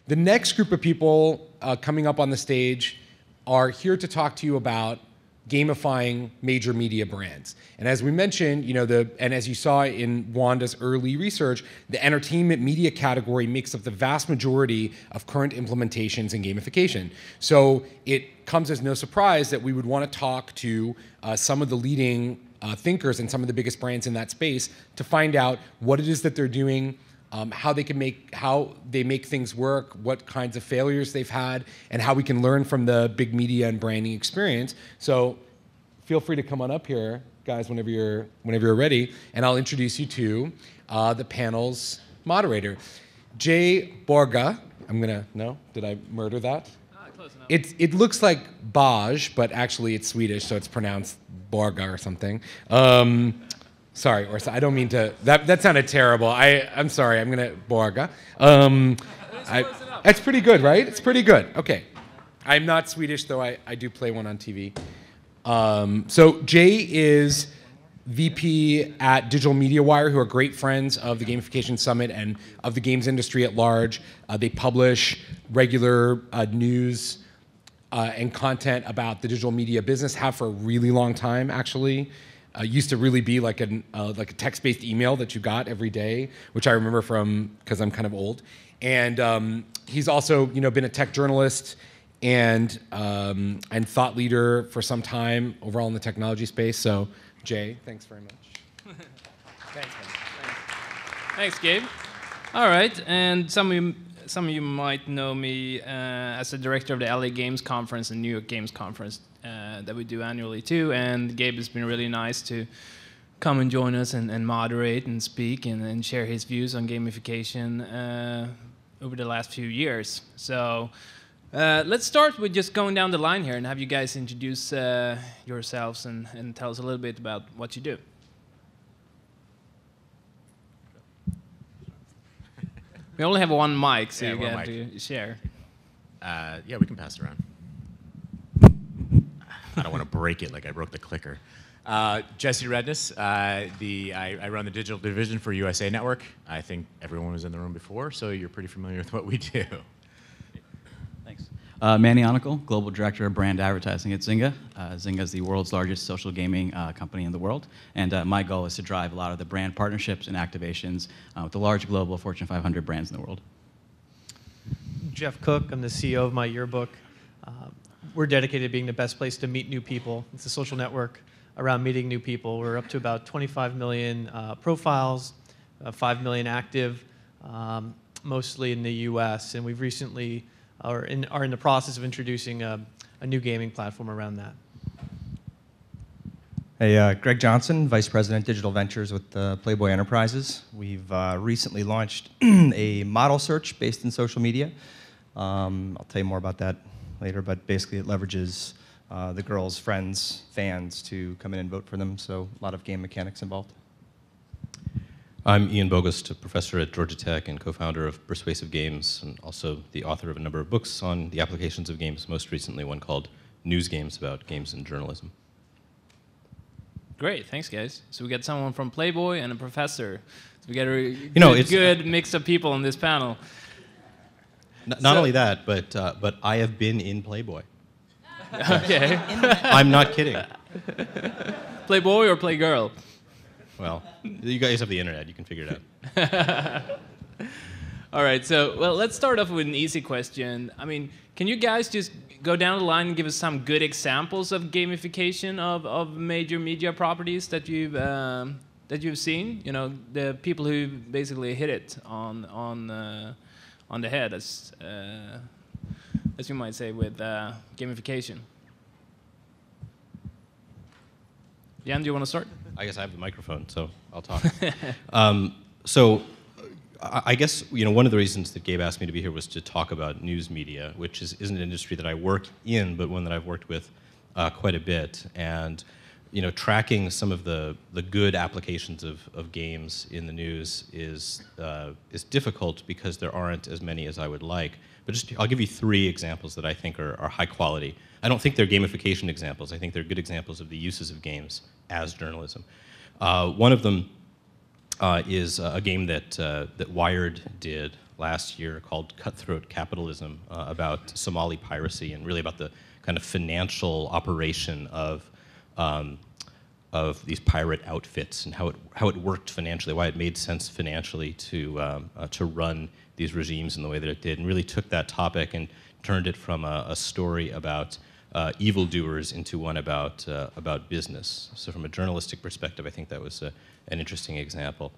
The next group of people coming up on the stage are here to talk to you about gamifying major media brands. And as we mentioned, and as you saw in Wanda's early research, the entertainment media category makes up the vast majority of current implementations in gamification. So it comes as no surprise that we would want to talk to some of the leading thinkers and some of the biggest brands in that space to find out what it is that they're doing, how they make things work, what kinds of failures they've had, and how we can learn from the big media and branding experience. So feel free to come on up here, guys, whenever you're ready, and I'll introduce you to the panel's moderator, Jay Borga. Did I murder that? Close enough. It looks like Baage, but actually it's Swedish, so it's pronounced Borga or something. Sorry, or I don't mean to. That sounded terrible. I'm sorry. I'm gonna Borga. It's pretty good, right? It's pretty good. Okay. I'm not Swedish, though. I do play one on TV. So Jay is VP at Digital Media Wire, who are great friends of the Gamification Summit and of the games industry at large. They publish regular news and content about the digital media business. Have for a really long time, actually. Used to really be like a text-based email that you got every day, which I remember from because I'm kind of old. And he's also been a tech journalist and thought leader for some time overall in the technology space. So Jay, thanks very much. Thanks, man. Thanks, Gabe. All right, and some of you might know me as the director of the LA Games Conference and New York Games Conference that we do annually too. And Gabe has been really nice to come and join us and moderate and speak and share his views on gamification over the last few years. So let's start with just going down the line here and have you guys introduce yourselves and tell us a little bit about what you do. We only have one mic, so you get to share. Yeah, we can pass it around. I don't want to break it like I broke the clicker. Jesse Redniss. I run the digital division for USA Network. I think everyone was in the room before, so you're pretty familiar with what we do. Thanks. Manny Anekal, Global Director of Brand Advertising at Zynga. Zynga is the world's largest social gaming company in the world, and my goal is to drive a lot of the brand partnerships and activations with the large global Fortune 500 brands in the world. Geoff Cook, I'm the CEO of my yearbook. We're dedicated to being the best place to meet new people. It's a social network around meeting new people. We're up to about 25 million profiles, 5 million active, mostly in the US, and we've recently are in the process of introducing a new gaming platform around that. Hey, Greg Johnson, Vice President Digital Ventures with Playboy Enterprises. We've recently launched a model search based in social media. I'll tell you more about that later, but basically it leverages the girls' friends, fans to come in and vote for them, so a lot of game mechanics involved. I'm Ian Bogost, a professor at Georgia Tech and co-founder of Persuasive Games, and also the author of a number of books on the applications of games, most recently one called News Games, about games and journalism. Great, thanks guys. So we got someone from Playboy and a professor. So we got a good mix of people on this panel. Not only that, but I have been in Playboy. Okay. I'm not kidding. Playboy or Playgirl? Well, you guys have the internet. You can figure it out. All right, so let's start off with an easy question. I mean, can you guys just go down the line and give us some good examples of gamification of major media properties that you've seen? You know, the people who basically hit it on the head, as you might say, with gamification. Jan, do you want to start? I guess I have the microphone, so I'll talk. I guess one of the reasons that Gabe asked me to be here was to talk about news media, which isn't an industry that I work in, but one that I've worked with quite a bit. And tracking some of the good applications of games in the news is difficult because there aren't as many as I would like. But I'll give you 3 examples that I think are high quality. I don't think they're gamification examples. I think they're good examples of the uses of games as journalism. One of them is a game that Wired did last year called Cutthroat Capitalism, about Somali piracy and really about the kind of financial operation of these pirate outfits and how it worked financially, why it made sense financially to run these regimes in the way that it did, and really took that topic and turned it from a story about evildoers into one about business. So from a journalistic perspective, I think that was an interesting example.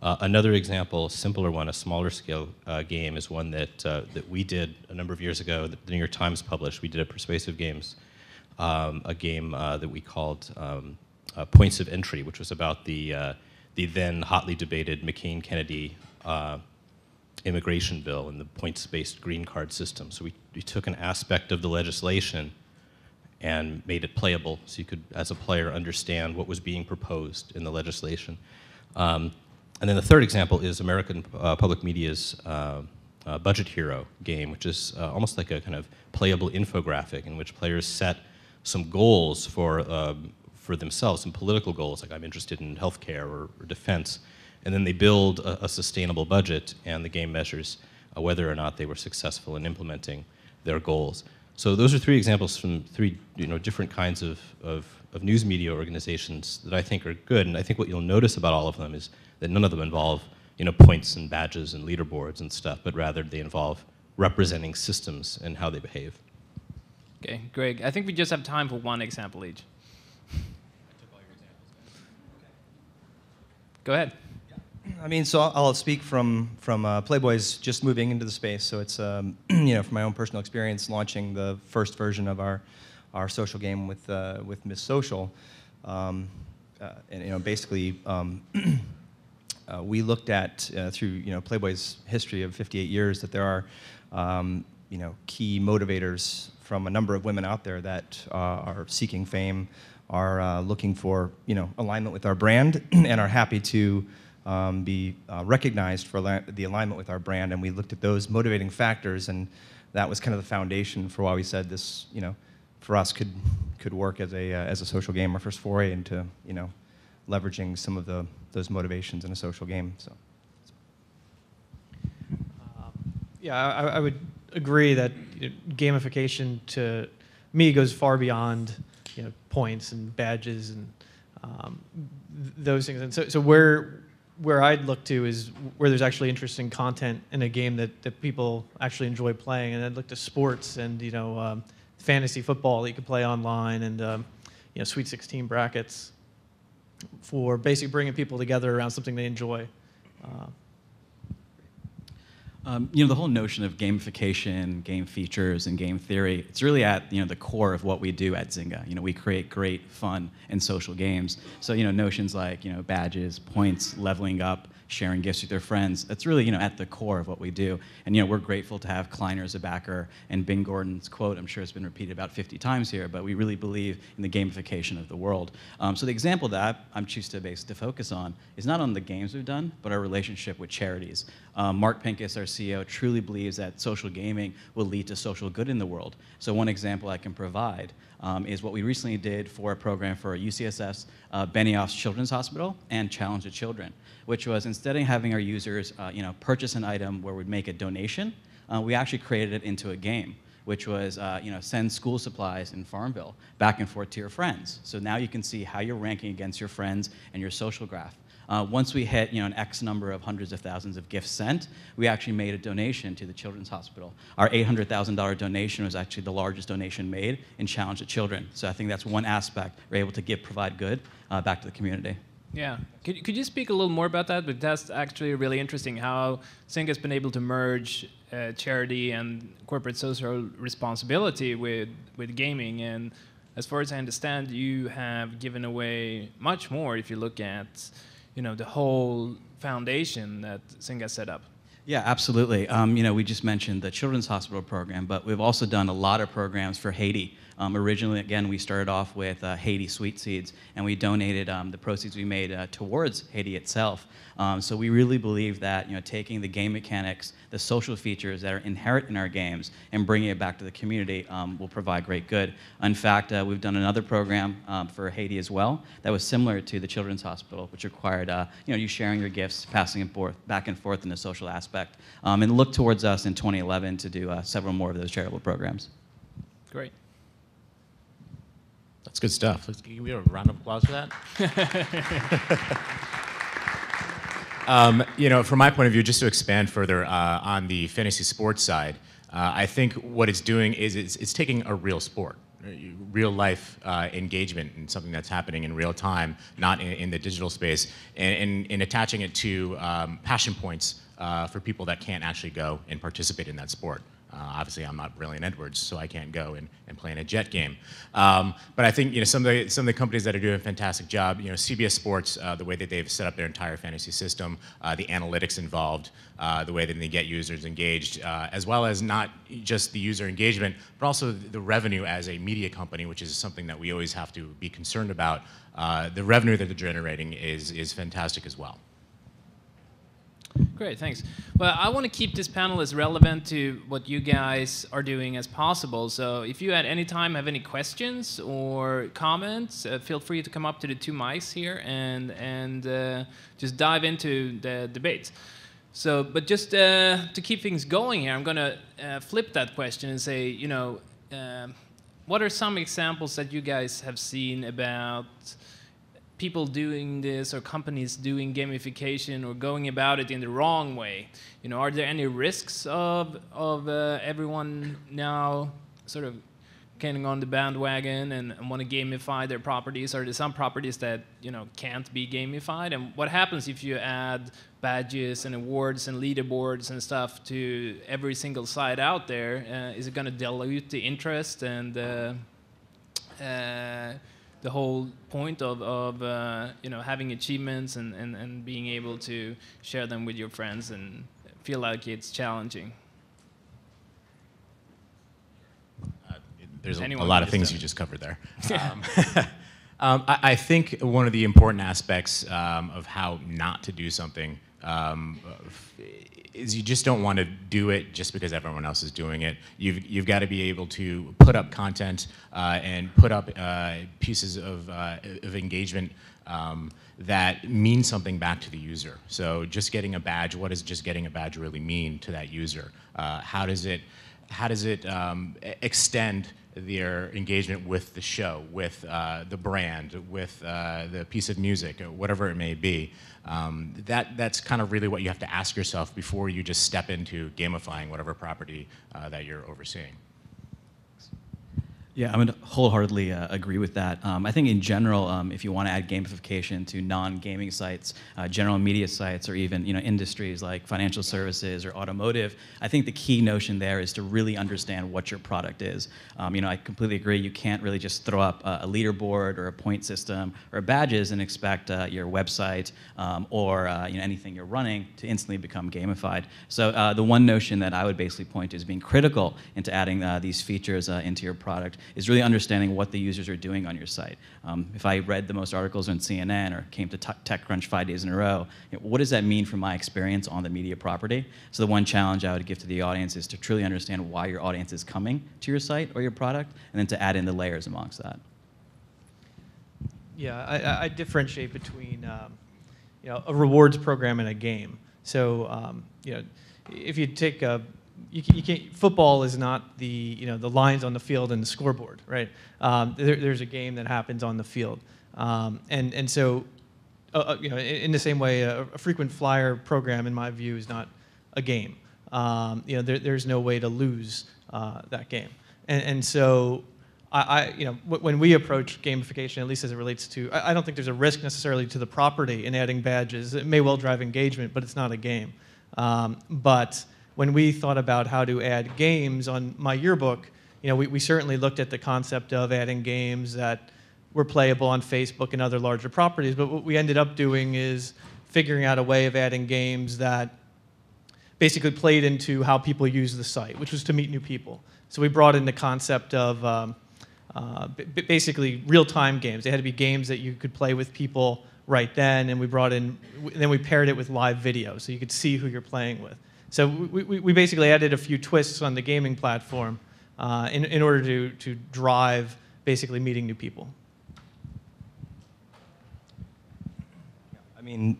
Another example, a simpler one, a smaller scale game, is one that we did a number of years ago that the New York Times published. We did at Persuasive Games, a game that we called Points of Entry, which was about the then hotly debated McCain-Kennedy immigration bill and the points-based green card system. So we took an aspect of the legislation and made it playable so you could, as a player, understand what was being proposed in the legislation. And then the third example is American Public Media's Budget Hero game, which is almost like a kind of playable infographic in which players set some goals for themselves, some political goals, like I'm interested in healthcare or defense, and then they build a sustainable budget, and the game measures whether or not they were successful in implementing their goals. So those are three examples from three different kinds of news media organizations that I think are good, and I think what you'll notice about all of them is that none of them involve points and badges and leaderboards and stuff, but rather they involve representing systems and how they behave. Okay, Greg, I think we just have time for one example each. Go ahead. I mean, so I'll speak from Playboy's just moving into the space. So it's from my own personal experience launching the first version of our social game with Miss Social, and basically we looked at through Playboy's history of 58 years that there are key motivators from a number of women out there that are seeking fame, are looking for alignment with our brand, and are happy to be recognized for the alignment with our brand. And we looked at those motivating factors, and that was kind of the foundation for why we said this, for us could work as a social game, our first foray into leveraging some of those motivations in a social game. So. Yeah, I would agree that gamification to me goes far beyond points and badges and those things. And so where I'd look to is where there's actually interesting content in a game that people actually enjoy playing. And I'd look to sports and fantasy football that you can play online, and Sweet 16 brackets for basically bringing people together around something they enjoy. The whole notion of gamification, game features, and game theory, it's really at the core of what we do at Zynga. We create great, fun, and social games. So notions like badges, points, leveling up, sharing gifts with their friends, that's really at the core of what we do. And we're grateful to have Kleiner as a backer, and Ben Gordon's quote, I'm sure it's been repeated about 50 times here, but we really believe in the gamification of the world. So the example that I'm choosing to focus on is not on the games we've done, but our relationship with charities. Mark Pincus, our CEO, truly believes that social gaming will lead to social good in the world. So one example I can provide is what we recently did for a program for UCSF's Benioff's Children's Hospital and Challenge the Children, which was instead of having our users purchase an item where we'd make a donation, we actually created it into a game, which was send school supplies in Farmville back and forth to your friends. So now you can see how you're ranking against your friends and your social graph. Once we hit an X number of hundreds of thousands of gifts sent, we actually made a donation to the Children's Hospital. Our $800,000 donation was actually the largest donation made in Challenge the Children. So I think that's one aspect we're able to provide good back to the community. Yeah. Could you speak a little more about that? But that's actually really interesting how Zynga's been able to merge charity and corporate social responsibility with gaming. And as far as I understand, you have given away much more if you look at the whole foundation that Zynga set up. Yeah, absolutely. We just mentioned the Children's Hospital program, but we've also done a lot of programs for Haiti. Originally, again, we started off with Haiti Sweet Seeds, and we donated the proceeds we made towards Haiti itself. So we really believe that taking the game mechanics, the social features that are inherent in our games, and bringing it back to the community will provide great good. In fact, we've done another program for Haiti as well that was similar to the Children's Hospital, which required you sharing your gifts, passing it back and forth in the social aspect, and look towards us in 2011 to do several more of those charitable programs. Great. That's good stuff. Let's give you a round of applause for that. From my point of view, just to expand further on the fantasy sports side, I think what it's doing is it's taking a real sport, real life engagement in something that's happening in real time, not in the digital space, and attaching it to passion points for people that can't actually go and participate in that sport. Obviously, I'm not Brilliant Edwards, so I can't go and play in a Jet game. But I think some of the companies that are doing a fantastic job, CBS Sports, the way that they've set up their entire fantasy system, the analytics involved, the way that they get users engaged, as well as not just the user engagement, but also the revenue as a media company, which is something that we always have to be concerned about. The revenue that they're generating is fantastic as well. Great, thanks. Well, I want to keep this panel as relevant to what you guys are doing as possible. So if you at any time have any questions or comments, feel free to come up to the 2 mics here and just dive into the debate. So, but just to keep things going here, I'm going to flip that question and say, what are some examples that you guys have seen about people doing this or companies doing gamification or going about it in the wrong way? Are there any risks of everyone now sort of getting on the bandwagon and want to gamify their properties? Are there some properties that can't be gamified? And what happens if you add badges and awards and leaderboards and stuff to every single site out there? Is it going to dilute the interest and the whole point of having achievements and being able to share them with your friends and feel like it's challenging? There's a lot of things you just covered there. I think one of the important aspects of how not to do something is you just don't want to do it just because everyone else is doing it. You've got to be able to put up content and put up pieces of engagement that mean something back to the user. So just getting a badge, what does just getting a badge really mean to that user? How does it extend their engagement with the show, with the brand, with the piece of music, or whatever it may be? That's kind of really what you have to ask yourself before you just step into gamifying whatever property that you're overseeing. Yeah, I'm going to wholeheartedly agree with that. I think in general, if you want to add gamification to non-gaming sites, general media sites, or even industries like financial services or automotive, I think the key notion there is to really understand what your product is. I completely agree. You can't really just throw up a leaderboard or a point system or badges and expect your website or anything you're running to instantly become gamified. So the one notion that I would basically point to is being critical into adding these features into your product is really understanding what the users are doing on your site. If I read the most articles on CNN or came to TechCrunch 5 days in a row, what does that mean for my experience on the media property? So the one challenge I would give to the audience is to truly understand why your audience is coming to your site or your product, and then to add in the layers amongst that. Yeah, I differentiate between a rewards program and a game. So if you take a you can't, football is not the the lines on the field and the scoreboard, right? There's a game that happens on the field, and so in the same way, a frequent flyer program, in my view, is not a game. There's no way to lose that game, and so when we approach gamification, at least as it relates to, I don't think there's a risk necessarily to the property in adding badges. It may well drive engagement, but it's not a game. But when we thought about how to add games on my yearbook, we certainly looked at the concept of adding games that were playable on Facebook and other larger properties. But what we ended up doing is figuring out a way of adding games that basically played into how people use the site, which was to meet new people. So we brought in the concept of basically real-time games. They had to be games that you could play with people right then, and then we paired it with live video, so you could see who you're playing with. So we basically added a few twists on the gaming platform in order to drive basically meeting new people. I mean,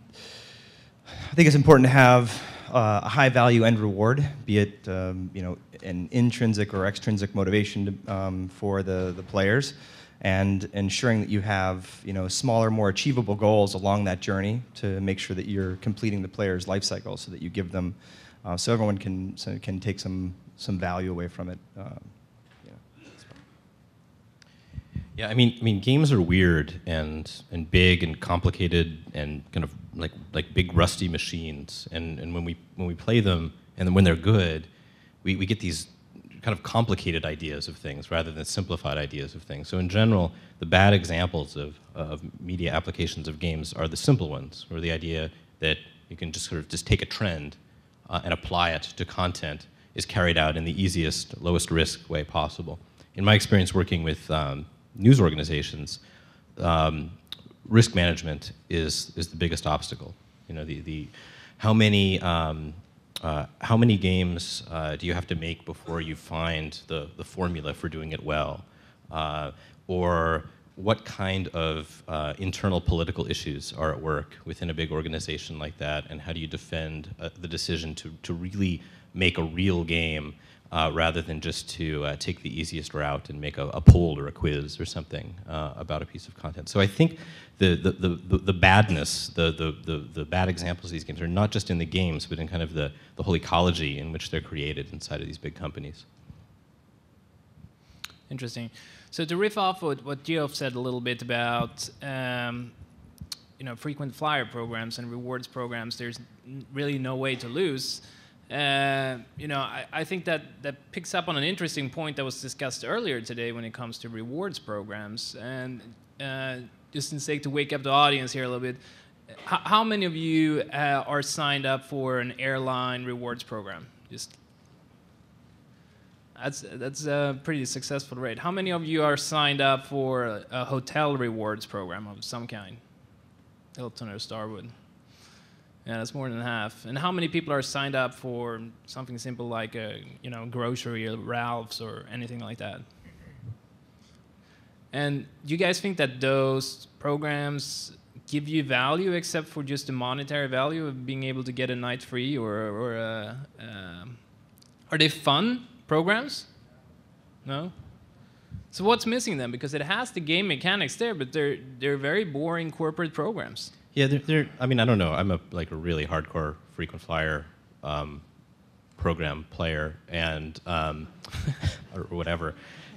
I think it's important to have a high value end reward, be it an intrinsic or extrinsic motivation for the players, and ensuring that you have smaller, more achievable goals along that journey to make sure that you're completing the player's life cycle, so that you give them so everyone can take some value away from it. Yeah, I mean, games are weird and big and complicated and kind of like big rusty machines. And when we play them and when they're good, we get these kind of complicated ideas of things rather than simplified ideas of things. So in general, the bad examples of media applications of games are the simple ones, or the idea that you can just sort of just take a trend and apply it to content is carried out in the easiest, lowest risk way possible. In my experience working with news organizations, risk management is the biggest obstacle. How many games do you have to make before you find the formula for doing it well? Or what kind of internal political issues are at work within a big organization like that, and how do you defend the decision to really make a real game rather than just to take the easiest route and make a poll or a quiz or something about a piece of content. So I think the badness, the bad examples of these games are not just in the games, but in kind of the whole ecology in which they're created inside of these big companies. Interesting. So to riff off what Geoff said a little bit about frequent flyer programs and rewards programs, there's really no way to lose. I think that picks up on an interesting point that was discussed earlier today when it comes to rewards programs. And just in sake to wake up the audience here a little bit, how many of you are signed up for an airline rewards program? That's a pretty successful rate. How many of you are signed up for a hotel rewards program of some kind? Hilton or Starwood? Yeah, that's more than half. And how many people are signed up for something simple like a grocery or Ralph's or anything like that? And do you guys think that those programs give you value except for just the monetary value of being able to get a night free, or are they fun programs? No? So what's missing then? Because it has the game mechanics there, but they're very boring corporate programs. Yeah, I mean, I don't know. I'm a really hardcore frequent flyer program player, and or whatever.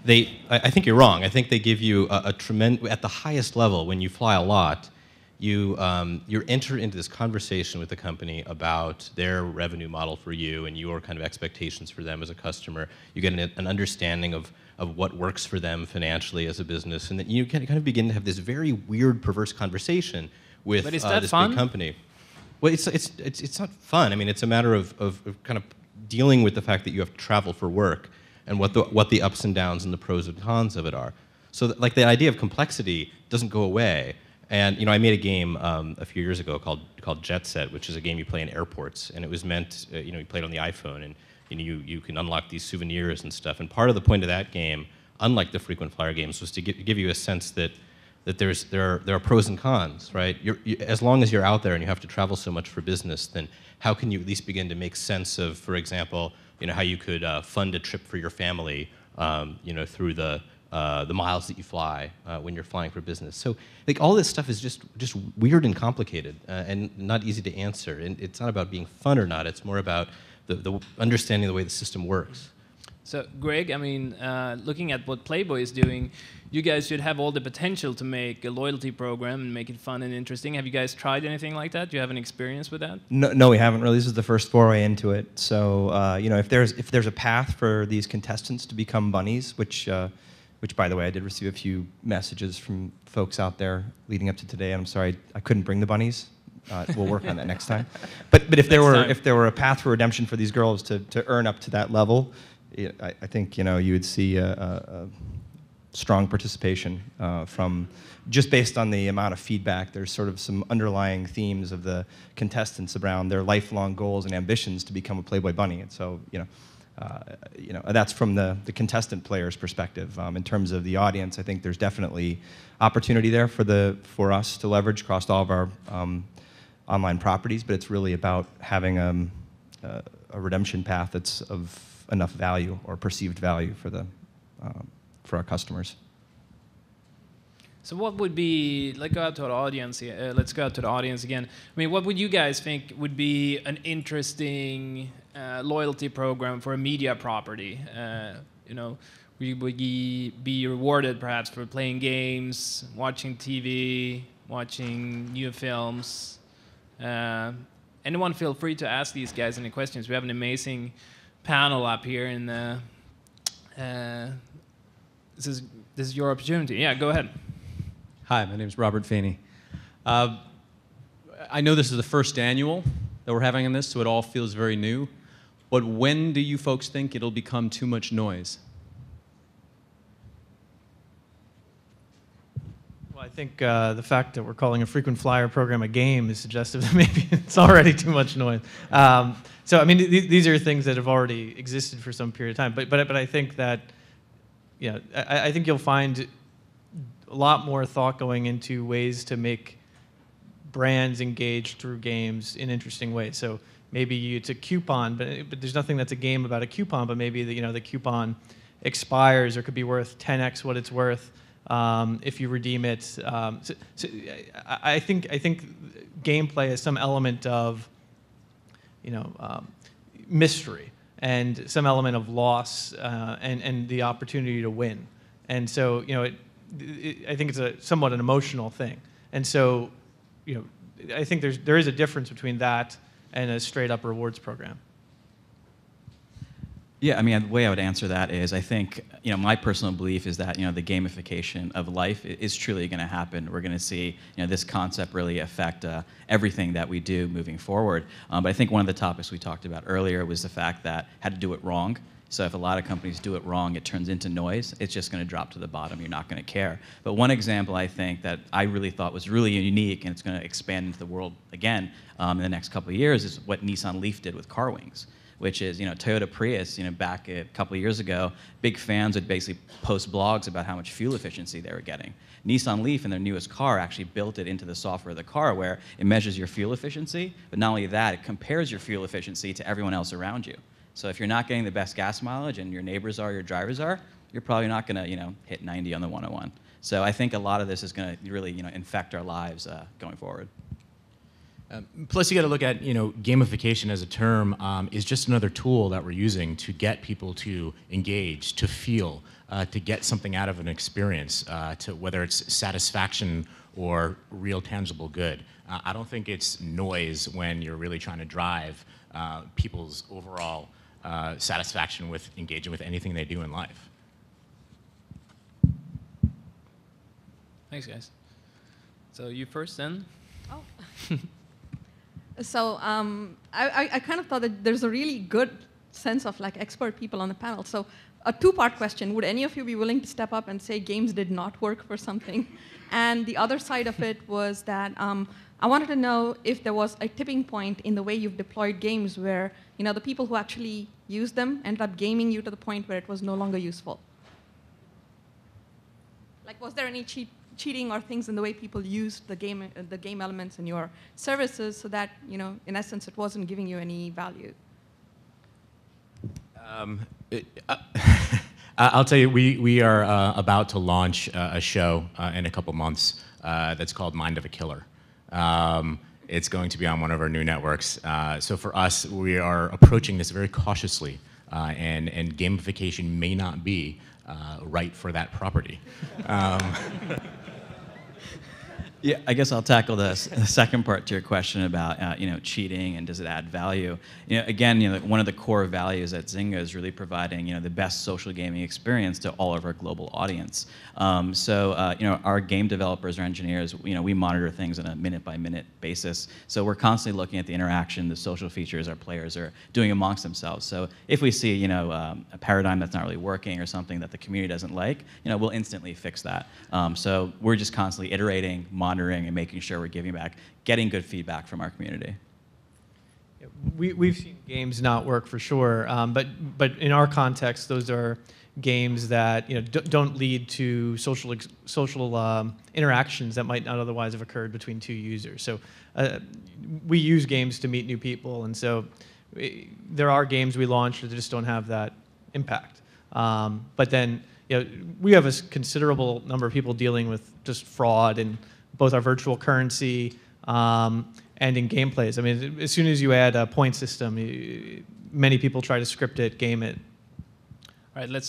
I think you're wrong. I think they give you a tremendous, at the highest level, when you fly a lot, you enter into this conversation with the company about their revenue model for you and your kind of expectations for them as a customer. You get an understanding of what works for them financially as a business, and then you kind of begin to have this very weird, perverse conversation with this big company. Well, it's not fun. I mean, it's a matter of kind of dealing with the fact that you have to travel for work and what the ups and downs and the pros and cons of it are. So the idea of complexity doesn't go away. And I made a game a few years ago called Jet Set, which is a game you play in airports, and it was meant you played on the iPhone, and you can unlock these souvenirs and stuff. And part of the point of that game, unlike the frequent flyer games, was to give you a sense that there are pros and cons, right? As long as you're out there and you have to travel so much for business, then how can you at least begin to make sense of, for example, how you could fund a trip for your family, through the miles that you fly when you're flying for business. So all this stuff is just weird and complicated and not easy to answer. And it's not about being fun or not. It's more about the understanding the way the system works. So, Greg, I mean, looking at what Playboy is doing, you guys should have all the potential to make a loyalty program and make it fun and interesting. Have you guys tried anything like that? Do you have an experience with that? No, we haven't really. This is the first foray into it. So, if there's a path for these contestants to become bunnies, which by the way, I did receive a few messages from folks out there leading up to today. And I'm sorry I couldn't bring the bunnies. We'll work on that next time. But if there were a path for redemption for these girls to earn up to that level, I think you would see strong participation from just based on the amount of feedback. There's sort of some underlying themes of the contestants around their lifelong goals and ambitions to become a Playboy bunny. And so, that's from the contestant player's perspective. In terms of the audience, I think there's definitely opportunity there for us to leverage across all of our online properties, but it's really about having a redemption path that's of enough value or perceived value for our customers. So what would be, let's go out to the audience again. I mean, what would you guys think would be an interesting loyalty program for a media property? We would be rewarded perhaps for playing games, watching TV, watching new films. Anyone feel free to ask these guys any questions. We have an amazing panel up here, and this is your opportunity. Yeah, go ahead. Hi, my name is Robert Feeney. I know this is the first annual that we're having on this, so it all feels very new. But when do you folks think it'll become too much noise? Well, I think the fact that we're calling a frequent flyer program a game is suggestive that maybe it's already too much noise. So, I mean, these are things that have already existed for some period of time. But I think that, I think you'll find a lot more thought going into ways to make brands engage through games in interesting ways. So maybe it's a coupon, but there's nothing that's a game about a coupon. But maybe the coupon expires or could be worth 10x what it's worth if you redeem it. So I think gameplay has some element of mystery and some element of loss and the opportunity to win. And so I think it's somewhat an emotional thing. And so I think there is a difference between that and a straight up rewards program. Yeah, I mean, the way I would answer that is I think, my personal belief is that, the gamification of life is truly going to happen. We're going to see, this concept really affect everything that we do moving forward. But I think one of the topics we talked about earlier was the fact that how to do it wrong. So if a lot of companies do it wrong, it turns into noise. It's just going to drop to the bottom. You're not going to care. But one example I think that I really thought was really unique, and it's going to expand into the world again in the next couple of years, is what Nissan Leaf did with car wings, which is, Toyota Prius, back a couple of years ago, big fans would basically post blogs about how much fuel efficiency they were getting. Nissan Leaf in their newest car actually built it into the software of the car where it measures your fuel efficiency, but not only that, it compares your fuel efficiency to everyone else around you. So if you're not getting the best gas mileage and your neighbors are, your drivers are, you're probably not going to, hit 90 on the 101. So I think a lot of this is going to really, infect our lives going forward. Plus, you got to look at, gamification as a term is just another tool that we're using to get people to engage, to feel, to get something out of an experience, to whether it's satisfaction or real tangible good. I don't think it's noise when you're really trying to drive people's overall satisfaction with engaging with anything they do in life. Thanks, guys. So you first, then. Oh. So I kind of thought that there's a really good sense of expert people on the panel. So a two-part question. Would any of you be willing to step up and say games did not work for something? And the other side of it was that I wanted to know if there was a tipping point in the way you've deployed games where the people who actually used them ended up gaming you to the point where it was no longer useful. Was there any cheating or things in the way people used the game elements in your services so that, in essence, it wasn't giving you any value? I'll tell you, we are about to launch a show in a couple months that's called Mind of a Killer. It's going to be on one of our new networks. So for us, we are approaching this very cautiously, and gamification may not be right for that property. Yeah, I guess I'll tackle the second part to your question about cheating and does it add value. Again, one of the core values at Zynga is really providing the best social gaming experience to all of our global audience. Our game developers or engineers, we monitor things on a minute-by-minute basis. So we're constantly looking at the interaction, the social features our players are doing amongst themselves. So if we see a paradigm that's not really working or something that the community doesn't like, we'll instantly fix that. So we're just constantly iterating, monitoring, and making sure we're getting good feedback from our community. We've seen games not work for sure, but in our context, those are games that don't lead to social interactions that might not otherwise have occurred between two users. So we use games to meet new people, and so there are games we launch that just don't have that impact. But then we have a considerable number of people dealing with just fraud in both our virtual currency and in gameplays. I mean, as soon as you add a point system, many people try to script it, game it. All right,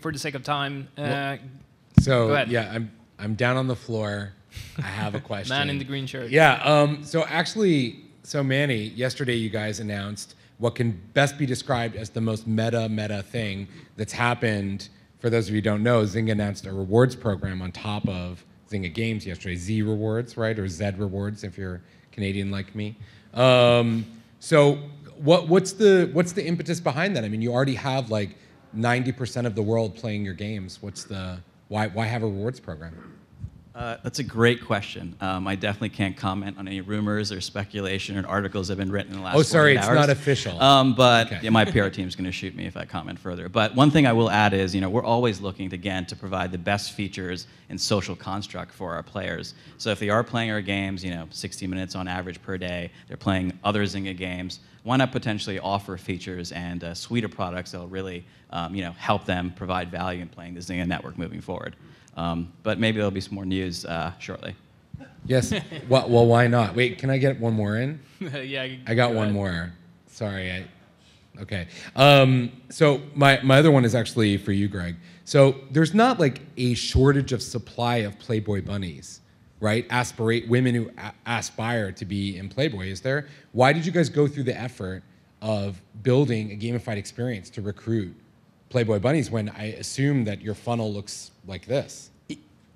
for the sake of time, go ahead. Yeah, I'm down on the floor. I have a question. Man in the green shirt. Yeah. So Manny, yesterday you guys announced what can best be described as the most meta thing that's happened. For those of you who don't know, Zynga announced a rewards program on top of Zynga Games yesterday. Z Rewards, right, or Z Rewards if you're Canadian like me. So what's the impetus behind that? I mean, you already have like 90% of the world playing your games. Why have a rewards program? That's a great question. I definitely can't comment on any rumors or speculation or articles that have been written in the last 48 hours. It's not official. Okay. My PR team's going to shoot me if I comment further. But one thing I will add is, we're always looking to provide the best features and social construct for our players. So if they are playing our games, 60 minutes on average per day, they're playing other Zynga games, why not potentially offer features and a suite of products that will really, help them provide value in playing the Zynga network moving forward. But maybe there'll be some more news shortly. Yes. Well, why not? Wait, can I get one more in? Yeah. I got one more. Sorry. Okay. So my other one is actually for you, Greg. So there's not like a shortage of supply of Playboy bunnies, right? Women who aspire to be in Playboy, is there? Why did you guys go through the effort of building a gamified experience to recruit Playboy bunnies when I assume that your funnel looks like this?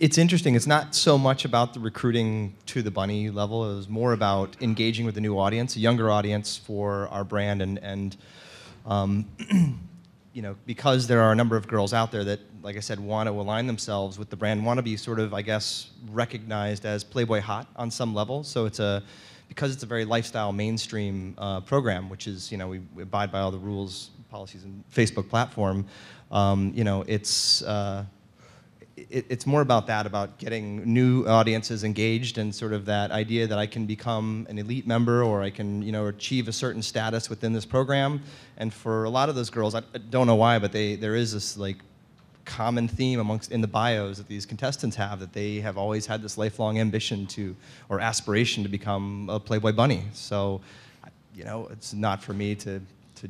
It's interesting. It's not so much about the recruiting to the bunny level. It was more about engaging with a new audience, a younger audience for our brand, and because there are a number of girls out there that, like I said, want to align themselves with the brand, want to be sort of, I guess, recognized as Playboy hot on some level. So because it's a very lifestyle mainstream program, which is, we abide by all the rules, policies, and Facebook platform. It's more about that, about getting new audiences engaged, and sort of that idea that I can become an elite member, or I can, achieve a certain status within this program. And for a lot of those girls, I don't know why, but there is this like common theme in the bios that these contestants have, that they have always had this lifelong ambition or aspiration to become a Playboy bunny. So, it's not for me to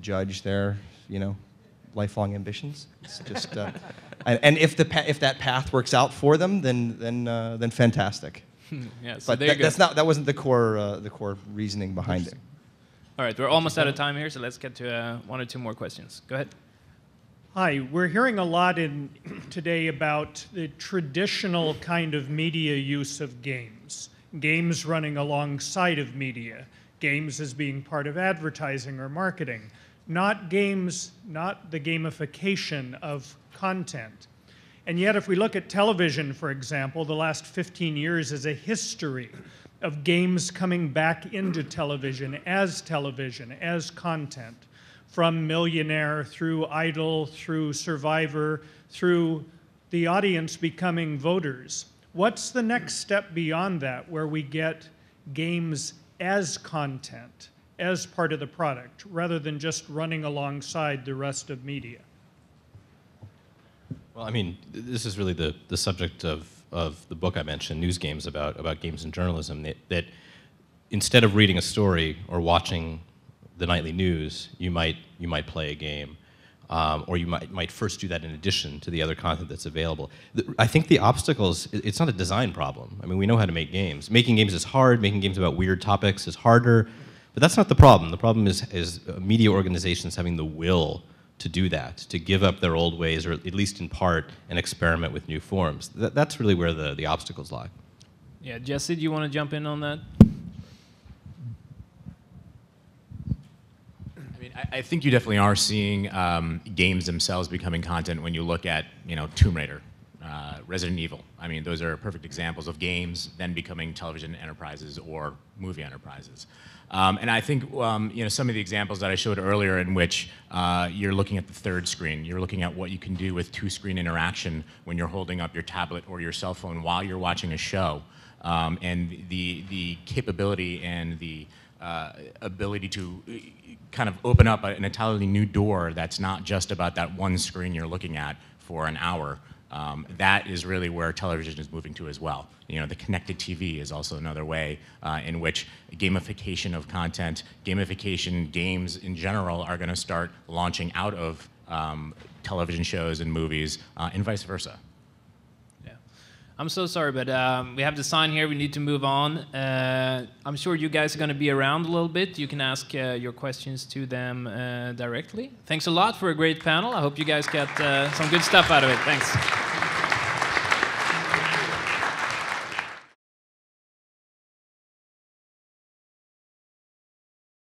judge their, lifelong ambitions. It's just, and if that path works out for them, then fantastic. Yeah, so but that wasn't the core reasoning behind it. All right, we're almost out of time here, so let's get to one or two more questions. Go ahead. Hi, we're hearing a lot today about the traditional kind of media use of games. Games running alongside of media. Games as being part of advertising or marketing. Not games, not the gamification of content. And yet, if we look at television, for example, the last 15 years is a history of games coming back into television, as content. From Millionaire, through Idol, through Survivor, through the audience becoming voters. What's the next step beyond that, where we get games as content, as part of the product, rather than just running alongside the rest of media? Well, I mean, this is really the subject of the book I mentioned, News Games, about games and journalism, that instead of reading a story or watching the nightly news, you might play a game. or you might first do that in addition to the other content that's available. I think the obstacles, it's not a design problem. I mean, we know how to make games. Making games is hard, making games about weird topics is harder, but that's not the problem. The problem is media organizations having the will to do that, to give up their old ways, or at least in part, and experiment with new forms. That's really where the obstacles lie. Yeah, Jesse, do you want to jump in on that? I think you definitely are seeing games themselves becoming content when you look at, Tomb Raider, Resident Evil. I mean, those are perfect examples of games then becoming television enterprises or movie enterprises. And I think, some of the examples that I showed earlier in which you're looking at the third screen, you're looking at what you can do with two-screen interaction when you're holding up your tablet or your cell phone while you're watching a show, and the capability and the ability to kind of open up an entirely new door that's not just about that one screen you're looking at for an hour. That is really where television is moving to as well. The connected TV is also another way in which gamification of content, gamification games in general are going to start launching out of television shows and movies and vice versa. I'm so sorry, but we have the sign here. We need to move on. I'm sure you guys are going to be around a little bit. You can ask your questions to them directly. Thanks a lot for a great panel. I hope you guys get some good stuff out of it. Thanks.